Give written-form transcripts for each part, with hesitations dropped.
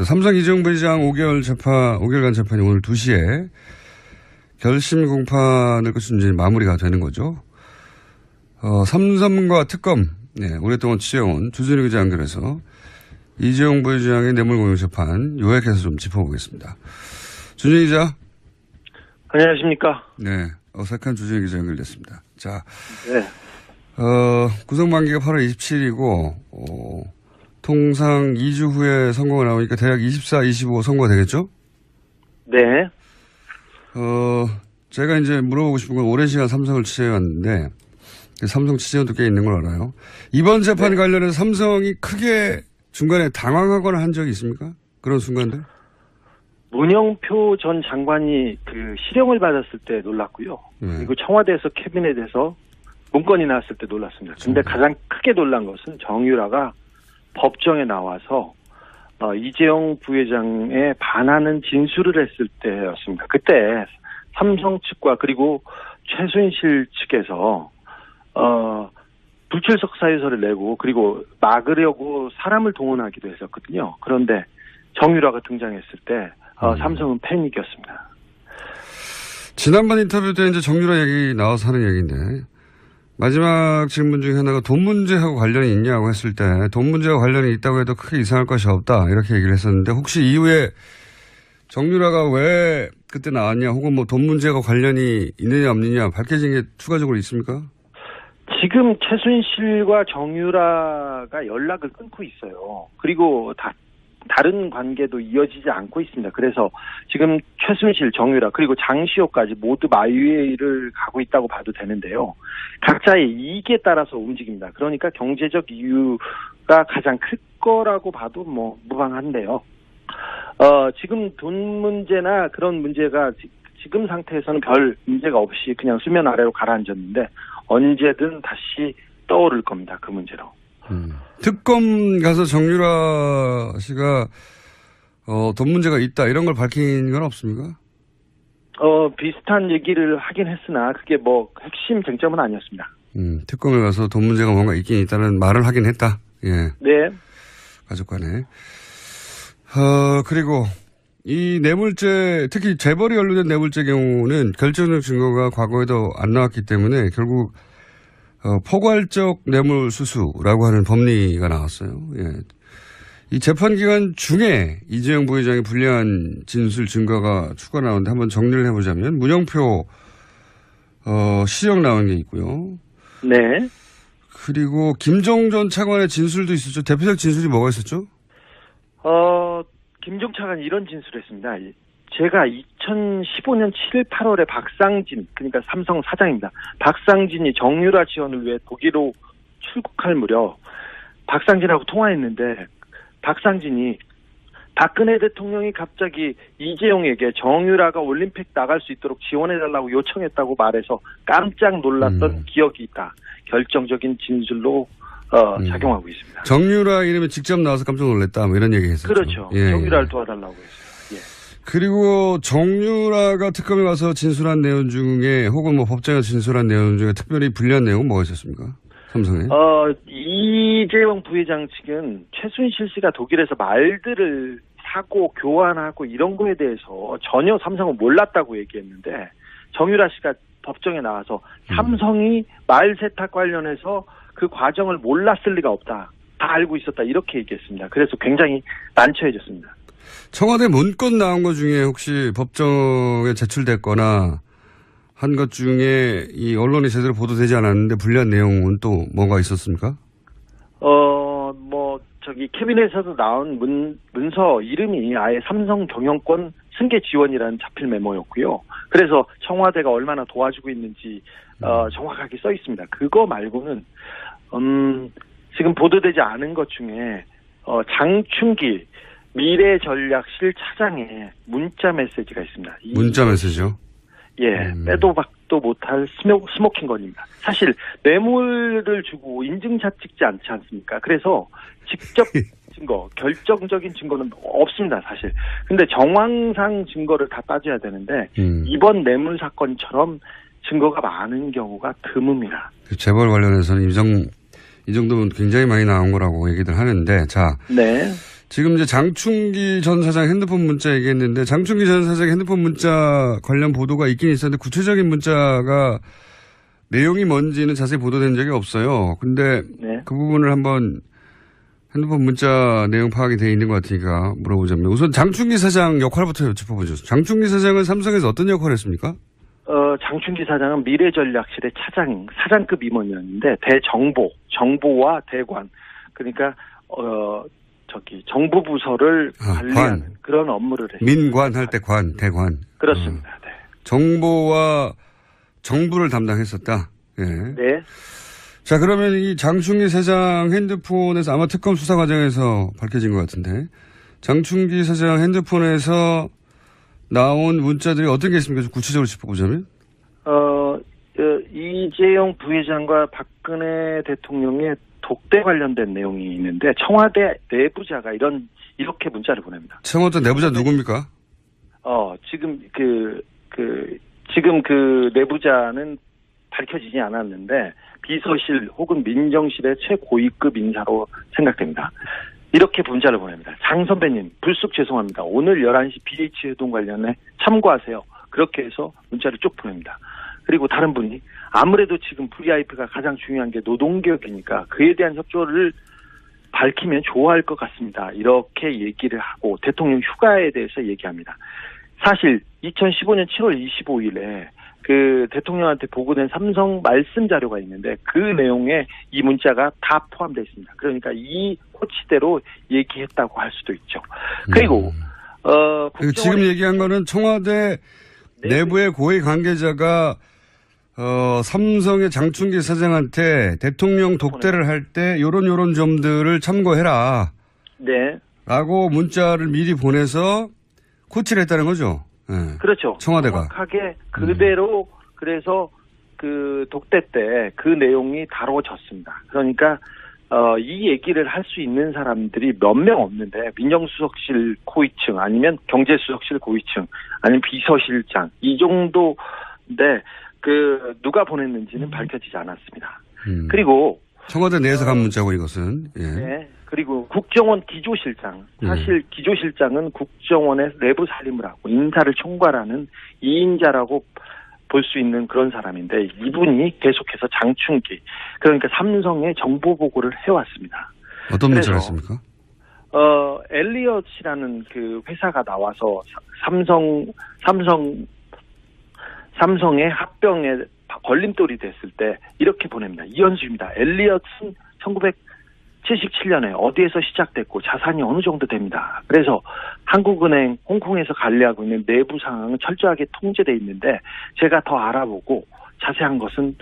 삼성 이재용 부회장 5개월간 재판이 오늘 2시에 결심 공판을 끝으로 이제 마무리가 되는 거죠. 삼성과 특검, 네, 오랫동안 취재해온 주진우 기자 연결해서 이재용 부회장의 뇌물공여 재판 요약해서 좀 짚어보겠습니다. 주진우 기자. 안녕하십니까. 네, 어색한 주진우 기자 연결됐습니다. 자, 네. 구속 만기가 8월 27일이고, 통상 2주 후에 선고가 나오니까 대략 24, 25 선고가 되겠죠? 네. 제가 이제 물어보고 싶은 건 오랜 시간 삼성을 취재해왔는데, 삼성 취재원도 꽤 있는 걸 알아요. 이번 재판 네. 관련해서 삼성이 크게 중간에 당황하거나 한 적이 있습니까? 그런 순간들? 문영표 전 장관이 그 실형을 받았을 때 놀랐고요. 그리고 청와대에서 캐비넷에서 문건이 나왔을 때 놀랐습니다. 근데 가장 크게 놀란 것은 정유라가 법정에 나와서 이재용 부회장에 반하는 진술을 했을 때였습니다. 그때 삼성 측과 그리고 최순실 측에서 불출석 사유서를 내고 그리고 막으려고 사람을 동원하기도 했었거든요. 그런데 정유라가 등장했을 때 삼성은 패닉이었습니다. 지난번 인터뷰 때 이제 정유라 얘기 나와서 하는 얘기인데 마지막 질문 중에 하나가 돈 문제하고 관련이 있냐고 했을 때 돈 문제와 관련이 있다고 해도 크게 이상할 것이 없다 이렇게 얘기를 했었는데 혹시 이후에 정유라가 왜 그때 나왔냐 혹은 뭐 돈 문제와 관련이 있느냐 없느냐 밝혀진 게 추가적으로 있습니까? 지금 최순실과 정유라가 연락을 끊고 있어요. 그리고 다른 관계도 이어지지 않고 있습니다. 그래서 지금 최순실, 정유라 그리고 장시호까지 모두 마유회를 가고 있다고 봐도 되는데요. 각자의 이익에 따라서 움직입니다. 그러니까 경제적 이유가 가장 클 거라고 봐도 뭐 무방한데요. 지금 돈 문제나 그런 문제가 지금 상태에서는 별 문제가 없이 그냥 수면 아래로 가라앉았는데 언제든 다시 떠오를 겁니다. 그 문제로. 특검 가서 정유라 씨가 돈 문제가 있다 이런 걸 밝힌 건 없습니까? 비슷한 얘기를 하긴 했으나 그게 뭐 핵심 쟁점은 아니었습니다. 특검에 가서 돈 문제가 뭔가 있긴 있다는 말을 하긴 했다. 예. 네. 가족 간에. 그리고 이 뇌물죄, 특히 재벌이 연루된 뇌물죄 경우는 결정적 증거가 과거에도 안 나왔기 때문에 결국 포괄적 뇌물 수수라고 하는 법리가 나왔어요. 예. 이 재판 기간 중에 이재용 부회장의 불리한 진술 증거가 추가 나오는데 한번 정리를 해보자면 문영표 실형 나온 게 있고요. 네. 그리고 김종 전 차관의 진술도 있었죠. 대표적 진술이 뭐가 있었죠? 김종 차관이 이런 진술을 했습니다. 제가 2015년 7월 8월에 박상진, 그러니까 삼성 사장입니다. 박상진이 정유라 지원을 위해 독일로 출국할 무렵 박상진하고 통화했는데 박상진이 박근혜 대통령이 갑자기 이재용에게 정유라가 올림픽 나갈 수 있도록 지원해달라고 요청했다고 말해서 깜짝 놀랐던 기억이 있다. 결정적인 진술로 작용하고 있습니다. 정유라 이름이 직접 나와서 깜짝 놀랐다. 뭐 이런 얘기 했었죠. 그렇죠. 예, 정유라를 도와달라고 했어요. 예. 그리고 정유라가 특검에 가서 진술한 내용 중에 혹은 뭐 법정에 진술한 내용 중에 특별히 불리한 내용은 뭐가 있었습니까? 삼성에? 이재용 부회장 측은 최순실 씨가 독일에서 말들을 사고 교환하고 이런 거에 대해서 전혀 삼성은 몰랐다고 얘기했는데 정유라 씨가 법정에 나와서 삼성이 말 세탁 관련해서 그 과정을 몰랐을 리가 없다. 다 알고 있었다. 이렇게 얘기했습니다. 그래서 굉장히 난처해졌습니다. 청와대 문건 나온 것 중에 혹시 법정에 제출됐거나 한 것 중에 이 언론이 제대로 보도되지 않았는데 불리한 내용은 또 뭐가 있었습니까? 캐비넷에서 나온 문서 이름이 아예 삼성 경영권 승계 지원이라는 자필 메모였고요. 그래서 청와대가 얼마나 도와주고 있는지 정확하게 써 있습니다. 그거 말고는 지금 보도되지 않은 것 중에 장충기 미래전략실 차장의 문자 메시지가 있습니다. 문자 메시지요? 예, 빼도 박도 못할 스모킹건입니다. 사실 뇌물을 주고 인증샷 찍지 않지 않습니까? 그래서 직접 증거, 결정적인 증거는 없습니다, 사실. 근데 정황상 증거를 다 따져야 되는데 이번 뇌물 사건처럼 증거가 많은 경우가 드뭅니다. 재벌 관련해서는 이 정도면 굉장히 많이 나온 거라고 얘기들 하는데, 자, 네. 지금 이제 장충기 전 사장 핸드폰 문자 얘기했는데 장충기 전 사장 핸드폰 문자 관련 보도가 있긴 있었는데 구체적인 문자가 내용이 뭔지는 자세히 보도된 적이 없어요. 근데 네. 그 부분을 한번 핸드폰 문자 내용 파악이 돼 있는 것 같으니까 물어보자면 우선 장충기 사장 역할부터 여쭤보죠. 장충기 사장은 삼성에서 어떤 역할을 했습니까? 장충기 사장은 미래전략실의 사장급 임원이었는데 정보와 대관 그러니까 정부 부서를 관리하는 관. 그런 업무를 했습니다. 민관 할 때 대관. 그렇습니다. 네. 정보와 정부를 담당했었다. 예. 네. 자, 그러면 이 장충기 사장 핸드폰에서 아마 특검 수사 과정에서 밝혀진 것 같은데 장충기 사장 핸드폰에서 나온 문자들이 어떤 게 있습니까? 좀 구체적으로 짚어보자면. 이재용 부회장과 박근혜 대통령의 독대 관련된 내용이 있는데 청와대 내부자가 이렇게 문자를 보냅니다. 청와대 내부자 누굽니까? 지금 지금 그 내부자는 밝혀지지 않았는데 비서실 혹은 민정실의 최고위급 인사로 생각됩니다. 이렇게 문자를 보냅니다. 장 선배님 불쑥 죄송합니다. 오늘 11시 BH 회동 관련해 참고하세요. 그렇게 해서 문자를 쭉 보냅니다. 그리고 다른 분이 아무래도 지금 VIP가 가장 중요한 게 노동개혁이니까 그에 대한 협조를 밝히면 좋아할 것 같습니다. 이렇게 얘기를 하고 대통령 휴가에 대해서 얘기합니다. 사실 2015년 7월 25일에 그 대통령한테 보고된 삼성 말씀 자료가 있는데 그 내용에 이 문자가 다 포함되어 있습니다. 그러니까 이 코치대로 얘기했다고 할 수도 있죠. 그리고 지금 얘기한 거는 청와대 내부의 고위 관계자가 삼성의 장충기 사장한테 대통령 독대를 할 때 요런 점들을 참고해라. 네. 라고 문자를 미리 보내서 코치를 했다는 거죠. 네. 그렇죠. 청와대가. 정확하게 그대로 그래서 그 독대 때 그 내용이 다뤄졌습니다. 그러니까 이 얘기를 할 수 있는 사람들이 몇 명 없는데 민정수석실 고위층 아니면 경제수석실 고위층 아니면 비서실장 이 정도인데 누가 보냈는지는 밝혀지지 않았습니다. 그리고 청와대 내에서 간 문자고 이것은. 예. 네. 그리고 국정원 기조실장 사실 기조실장은 국정원의 내부 살림을 하고 인사를 총괄하는 2인자라고 볼 수 있는 그런 사람인데 이분이 계속해서 장충기 그러니까 삼성의 정보 보고를 해왔습니다. 어떤 문자를 했습니까? 엘리엇이라는 그 회사가 나와서 삼성의 합병에 걸림돌이 됐을 때 이렇게 보냅니다. 이현수입니다. 엘리엇은 1977년에 어디에서 시작됐고 자산이 어느 정도 됩니다. 그래서 한국은행 홍콩에서 관리하고 있는 내부 상황은 철저하게 통제돼 있는데 제가 더 알아보고 자세한 것은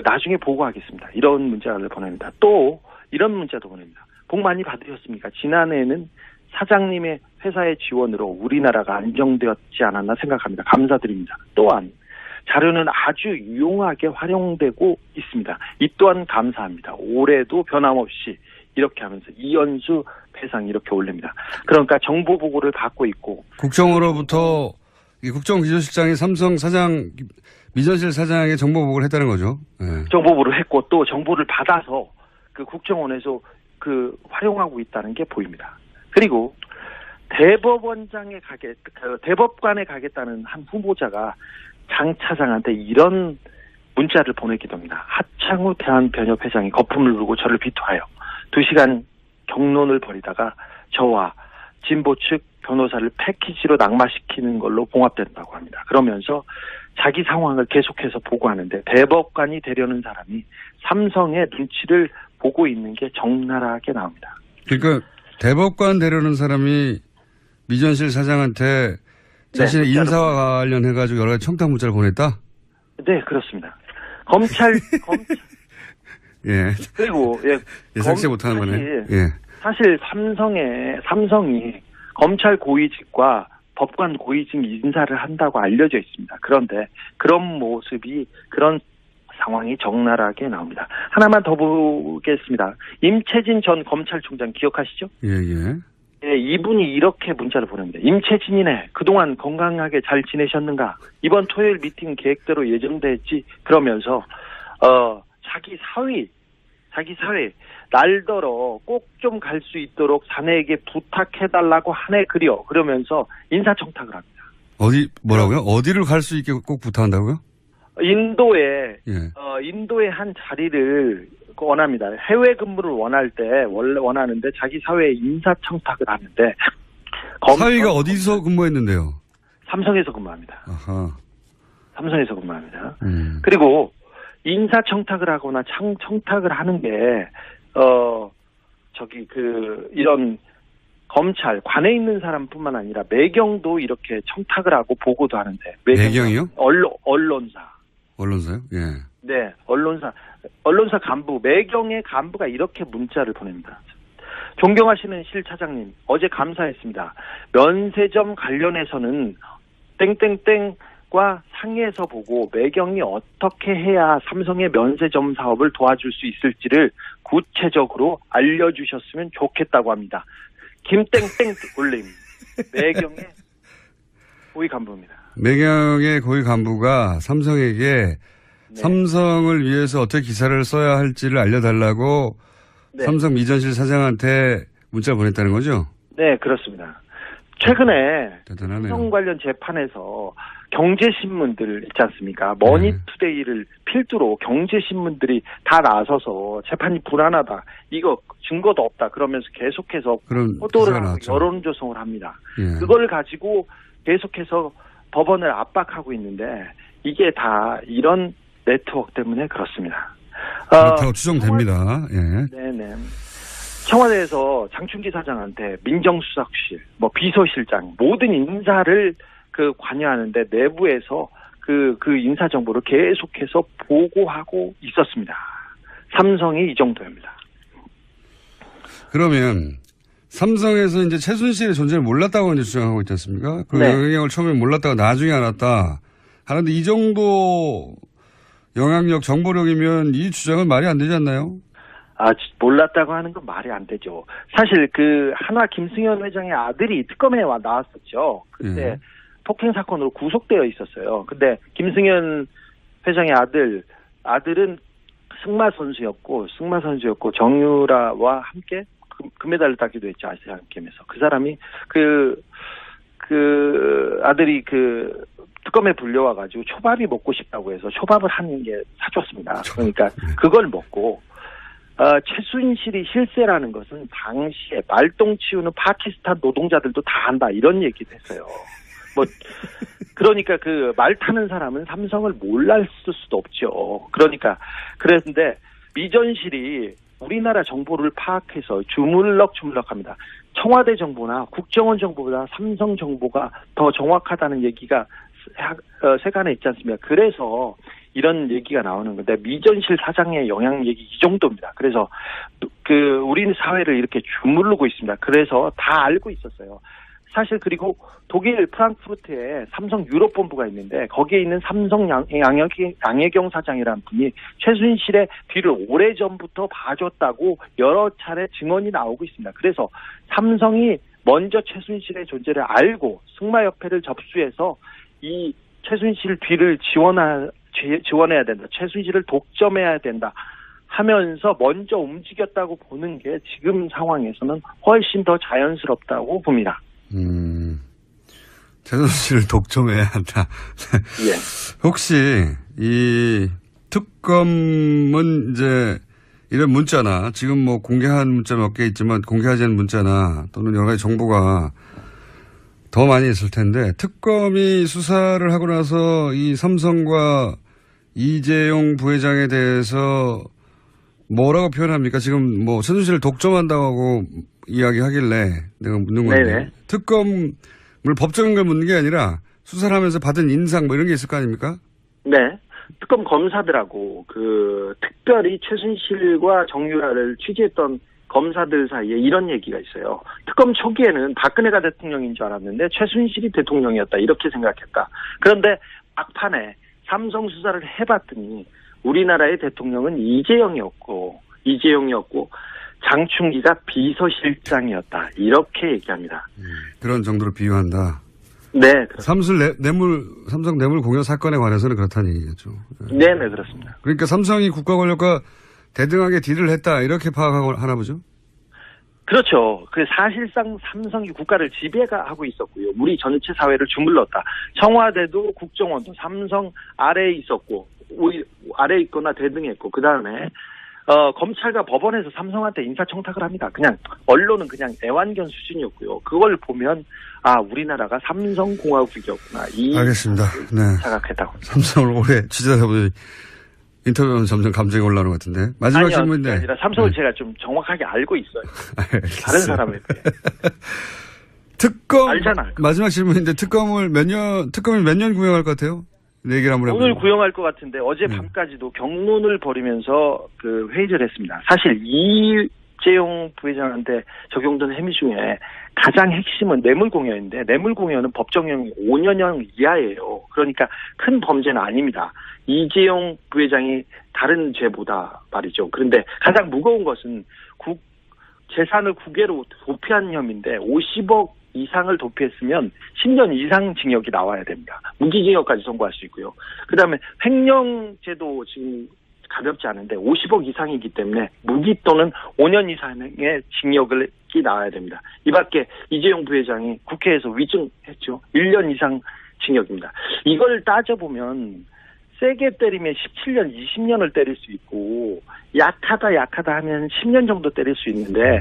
나중에 보고하겠습니다. 이런 문자를 보냅니다. 또 이런 문자도 보냅니다. 복 많이 받으셨습니까? 지난해에는 사장님의 회사의 지원으로 우리나라가 안정되었지 않았나 생각합니다. 감사드립니다. 또한 자료는 아주 유용하게 활용되고 있습니다. 이 또한 감사합니다. 올해도 변함없이 이렇게 하면서 이현수 배상 이렇게 올립니다. 그러니까 정보 보고를 받고 있고 국정으로부터 이 국정기조실장이 삼성 사장 미전실 사장에게 정보 보고를 했다는 거죠. 네. 정보 보고를 했고 또 정보를 받아서 그 국정원에서 활용하고 있다는 게 보입니다. 그리고 대법관에 가겠다는 한 후보자가 장 차장한테 이런 문자를 보내기도 합니다. 하창우 대한변협회장이 거품을 불고 저를 비토하여 2시간 경론을 벌이다가 저와 진보 측 변호사를 패키지로 낙마시키는 걸로 봉합된다고 합니다. 그러면서 자기 상황을 계속해서 보고하는데 대법관이 되려는 사람이 삼성의 눈치를 보고 있는 게 적나라하게 나옵니다. 그러니까 대법관 되려는 사람이 미전실 사장한테 자신의 인사와 관련해가지고 여러 가지 청탁 문자를 보냈다? 네, 그렇습니다. 검찰. 예. 그리고, 예상치 못하는 거네. 예. 사실 삼성이 검찰 고위직과 법관 고위직 인사를 한다고 알려져 있습니다. 그런데 그런 모습이, 그런 상황이 적나라하게 나옵니다. 하나만 더 보겠습니다. 임채진 전 검찰총장 기억하시죠? 예. 네, 이분이 이렇게 문자를 보냅니다. 임채진이네. 그동안 건강하게 잘 지내셨는가? 이번 토요일 미팅 계획대로 예정돼 있지? 그러면서 자기 사위 자기 사회 날더러 꼭 좀 갈 수 있도록 자네에게 부탁해달라고 하네 그려 그러면서 인사청탁을 합니다. 뭐라고요? 어디를 갈 수 있게 꼭 부탁한다고요? 인도에 예. 인도의 한 자리를 원합니다. 해외 근무를 원할 때 원래 원하는데 자기 사회에 인사청탁을 하는데 사위가 어디서 근무했는데요? 삼성에서 근무합니다. 아하. 삼성에서 근무합니다. 그리고 인사청탁을 하거나 청탁을 하는 게 이런 검찰 관에 있는 사람뿐만 아니라 매경도 이렇게 청탁을 하고 보고도 하는데 매경이요? 언론사요? 예. 네, 언론사 간부 매경의 간부가 이렇게 문자를 보냅니다. 존경하시는 실 차장님, 어제 감사했습니다. 면세점 관련해서는 땡땡땡과 상의해서 보고 매경이 어떻게 해야 삼성의 면세점 사업을 도와줄 수 있을지를 구체적으로 알려주셨으면 좋겠다고 합니다. 김땡땡 올림. 매경의 고위 간부입니다. 매경의 고위 간부가 삼성에게 네. 삼성을 위해서 어떻게 기사를 써야 할지를 알려달라고 네. 삼성 미전실 사장한테 문자를 보냈다는 거죠? 네, 그렇습니다. 최근에 대단하네요. 삼성 관련 재판에서 경제신문들 있지 않습니까? 머니투데이를 필두로 경제신문들이 다 나서서 재판이 불안하다. 이거 증거도 없다. 그러면서 계속해서 호도를 하고 여론 조성을 합니다. 예. 그걸 가지고 계속해서 법원을 압박하고 있는데 이게 다 이런 네트워크 때문에 그렇습니다. 그렇다고 추정됩니다. 예. 네네. 청와대에서 장충기 사장한테 민정수석실, 비서실장 모든 인사를 관여하는데 내부에서 그 인사 정보를 계속해서 보고하고 있었습니다. 삼성이 이 정도입니다. 그러면 삼성에서 이제 최순실의 존재를 몰랐다고 이제 주장하고 있지 않습니까? 그 네. 영향력을 처음에 몰랐다가 나중에 알았다. 하는데 이 정도 영향력, 정보력이면 이 주장은 말이 안 되지 않나요? 몰랐다고 하는 건 말이 안 되죠. 사실 한화 김승현 회장의 아들이 특검에 나왔었죠. 그때 폭행 사건으로 구속되어 있었어요. 근데 김승현 회장의 아들은 승마 선수였고 정유라와 함께 금메달을 따기도 했죠. 아시안 게임에서. 그 사람이 아들이 특검에 불려와가지고 초밥이 먹고 싶다고 해서 초밥을 한 개 사줬습니다. 그러니까 그걸 먹고 최순실이 실세라는 것은 당시에 말똥 치우는 파키스탄 노동자들도 다 한다 이런 얘기도 했어요. 그러니까 말 타는 사람은 삼성을 몰랐을 수도 없죠. 그랬는데 미전실이 우리나라 정보를 파악해서 주물럭주물럭합니다. 청와대 정보나 국정원 정보보다 삼성 정보가 더 정확하다는 얘기가 세간에 있지 않습니까? 그래서 이런 얘기가 나오는 건데 미전실 사장의 영향력이 이 정도입니다. 그래서 우리 사회를 이렇게 주무르고 있습니다. 그래서 다 알고 있었어요. 사실 그리고 독일 프랑크푸르트에 삼성 유럽 본부가 있는데 거기에 있는 삼성 양혜경 사장이라는 분이 최순실의 뒤를 오래전부터 봐줬다고 여러 차례 증언이 나오고 있습니다. 그래서 삼성이 먼저 최순실의 존재를 알고 승마협회를 접수해서 이 최순실 뒤를 지원해야 된다. 최순실을 독점해야 된다. 하면서 먼저 움직였다고 보는 게 지금 상황에서는 훨씬 더 자연스럽다고 봅니다. 최순실을 독점해야 한다. 예. 혹시 이 특검은 이제 이런 문자나 지금 공개한 문자 몇 개 있지만 공개하지 않은 문자나 또는 여러 가지 정보가 더 많이 있을 텐데 특검이 수사를 하고 나서 이 삼성과 이재용 부회장에 대해서 뭐라고 표현합니까? 지금 최순실을 독점한다고 이야기하길래 내가 묻는 건데 네네. 특검을 법적인 걸 묻는 게 아니라 수사를 하면서 받은 인상 이런 게 있을 거 아닙니까? 네. 특검 검사들하고 특별히 최순실과 정유라를 취재했던 검사들 사이에 이런 얘기가 있어요. 특검 초기에는 박근혜가 대통령인 줄 알았는데 최순실이 대통령이었다 이렇게 생각했다. 그런데 막판에 삼성 수사를 해봤더니 우리나라의 대통령은 이재용이었고 장충기가 비서실장이었다 이렇게 얘기합니다. 그런 정도로 비유한다. 네. 삼성 뇌물 공여 사건에 관해서는 그렇다는 얘기겠죠. 네, 그렇습니다. 그러니까 삼성이 국가 권력과 대등하게 딜을 했다 이렇게 파악하고 하나 보죠? 그렇죠. 그 사실상 삼성이 국가를 지배하고 있었고요. 우리 전체 사회를 주물렀다. 청와대도 국정원도 삼성 아래에 있었고 아래에 있거나 대등했고 그다음에 검찰과 법원에서 삼성한테 인사청탁을 합니다. 그냥 언론은 그냥 애완견 수준이었고요. 그걸 보면 우리나라가 삼성공화국이었구나. 알겠습니다. 네. 자각했다고. 삼성을 오래 취재하다 보니 인터뷰는 점점 감정이 올라오는 것 같은데. 마지막 질문인데. 아니라 삼성을 제가 좀 정확하게 알고 있어요. 다른 사람에 비해. 특검. 알잖아. 마지막 질문인데 특검이 몇 년 구형할 것 같아요? 네 얘기를 한번 해보죠. 오늘 구형할 것 같은데 어제 밤까지도 경론을 벌이면서 그 회의를 했습니다. 사실 이재용 부회장한테 적용된 혐의 중에 가장 핵심은 뇌물공여인데 뇌물공여는 법정형이 5년형 이하예요. 그러니까 큰 범죄는 아닙니다. 이재용 부회장이 다른 죄보다 말이죠. 그런데 가장 무거운 것은 재산을 국외로 도피한 혐의인데 50억 이상을 도피했으면 10년 이상 징역이 나와야 됩니다. 무기징역까지 선고할 수 있고요. 그다음에 횡령죄도 지금 가볍지 않은데 50억 이상이기 때문에 무기 또는 5년 이상의 징역이 나와야 됩니다. 이 밖에 이재용 부회장이 국회에서 위증했죠. 1년 이상 징역입니다. 이걸 따져보면 세게 때리면 17년, 20년을 때릴 수 있고 약하다 하면 10년 정도 때릴 수 있는데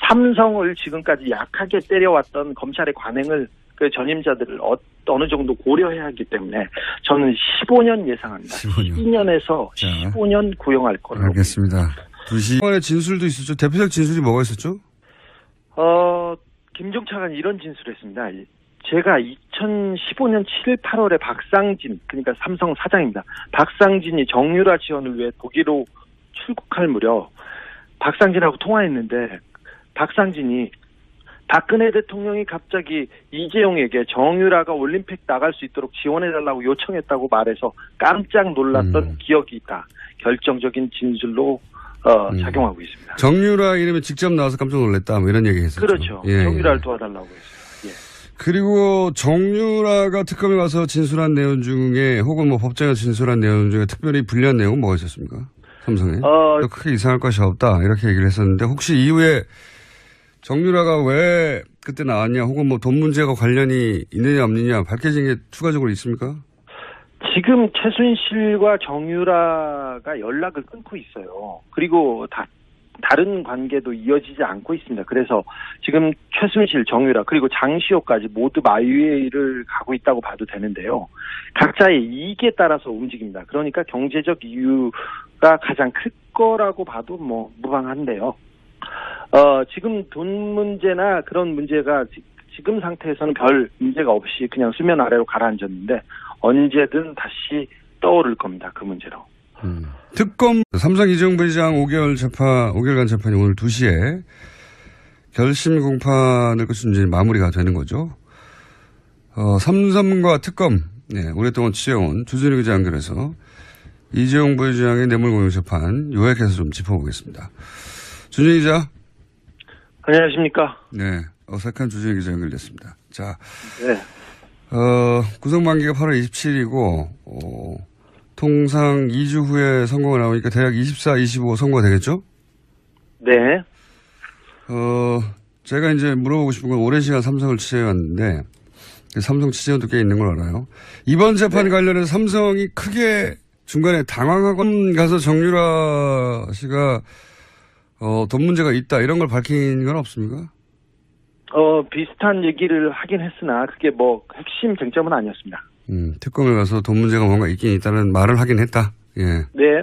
삼성을 지금까지 약하게 때려왔던 검찰의 관행을 그 전임자들을 어느 정도 고려해야 하기 때문에 저는 15년 예상합니다. 12년에서 15년 구형할 걸로. 알겠습니다. 2시간의 진술도 있었죠. 대표적 진술이 뭐가 있었죠? 김종 차관이 이런 진술을 했습니다. 제가 2015년 7월, 8월에 박상진, 그러니까 삼성 사장입니다. 박상진이 정유라 지원을 위해 독일로 출국할 무렵 박상진하고 통화했는데 박상진이 박근혜 대통령이 갑자기 이재용에게 정유라가 올림픽 나갈 수 있도록 지원해달라고 요청했다고 말해서 깜짝 놀랐던 기억이 있다. 결정적인 진술로 작용하고 있습니다. 정유라 이름이 직접 나와서 깜짝 놀랐다. 뭐 이런 얘기 했었죠. 그렇죠. 정유라를 도와달라고 했어요. 그리고 정유라가 특검에 와서 진술한 내용 중에 혹은 뭐 법정에서 진술한 내용 중에 특별히 불리한 내용은 뭐가 있었습니까? 삼성에. 크게 이상할 것이 없다. 이렇게 얘기를 했었는데 혹시 이후에 정유라가 왜 그때 나왔냐 혹은 뭐 돈 문제가 관련이 있느냐 없느냐 밝혀진 게 추가적으로 있습니까? 지금 최순실과 정유라가 연락을 끊고 있어요. 그리고 다른 관계도 이어지지 않고 있습니다. 그래서 지금 최순실, 정유라 그리고 장시호까지 모두 마위를 가고 있다고 봐도 되는데요. 각자의 이익에 따라서 움직입니다. 그러니까 경제적 이유가 가장 클 거라고 봐도 뭐 무방한데요. 지금 돈 문제나 그런 문제가 지금 상태에서는 별 문제가 없이 그냥 수면 아래로 가라앉았는데 언제든 다시 떠오를 겁니다. 그 문제로. 특검 삼성 이재용 부회장 5개월간 재판이 오늘 2시에 결심 공판을 끝으로 이제 마무리가 되는 거죠. 삼성과 특검 오랫동안 취재해온 주진우 기자 연결해서 이재용 부회장의 뇌물공여 재판 요약해서 좀 짚어보겠습니다. 주진우 기자. 안녕하십니까. 네. 어색한 주진우 기자 연결됐습니다. 자. 네. 구속만기가 8월 27일이고 통상 2주 후에 선고가 나오니까 대략 24, 25 선고가 되겠죠? 네. 제가 이제 물어보고 싶은 건 오랜 시간 삼성을 취재해왔는데 삼성 취재원도 꽤 있는 걸 알아요. 이번 재판 관련해서 삼성이 크게 중간에 당황하고 가서 정유라 씨가 돈 문제가 있다 이런 걸 밝힌 건 없습니까? 비슷한 얘기를 하긴 했으나 그게 뭐 핵심 쟁점은 아니었습니다. 특검에 가서 돈 문제가 뭔가 있긴 있다는 말을 하긴 했다. 예. 네.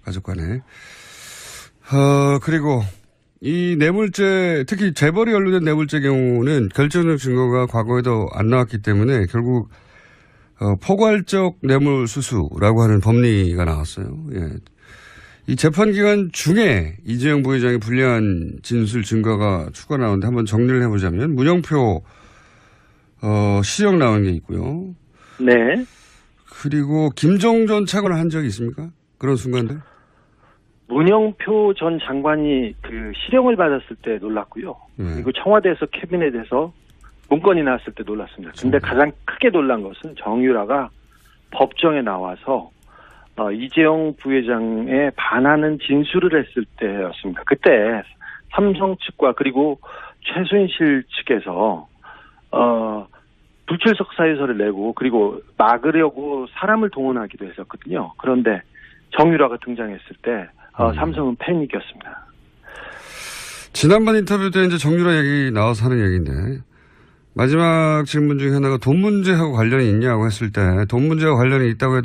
가족 간에. 그리고 이 뇌물죄, 특히 재벌이 연루된 뇌물죄 경우는 결정적 증거가 과거에도 안 나왔기 때문에 결국 포괄적 뇌물 수수라고 하는 법리가 나왔어요. 예. 이 재판 기간 중에 이재용 부회장이 불리한 진술 증거가 추가 나오는데 한번 정리를 해보자면 문영표 시정 나온 게 있고요. 네. 그리고 김종전 차관을 한 적이 있습니까? 그런 순간들? 문영표 전 장관이 그 실형을 받았을 때 놀랐고요. 그리고 청와대에서 캐비넷에서 문건이 나왔을 때 놀랐습니다. 근데 가장 크게 놀란 것은 정유라가 법정에 나와서 이재용 부회장에 반하는 진술을 했을 때였습니다. 그때 삼성 측과 그리고 최순실 측에서 불출석 사유서를 내고 그리고 막으려고 사람을 동원하기도 했었거든요. 그런데 정유라가 등장했을 때 삼성은 패닉이었습니다. 지난번 인터뷰 때 이제 정유라 얘기 나와서 하는 얘기인데 마지막 질문 중에 하나가 돈 문제하고 관련이 있냐고 했을 때 돈 문제와 관련이 있다고 해도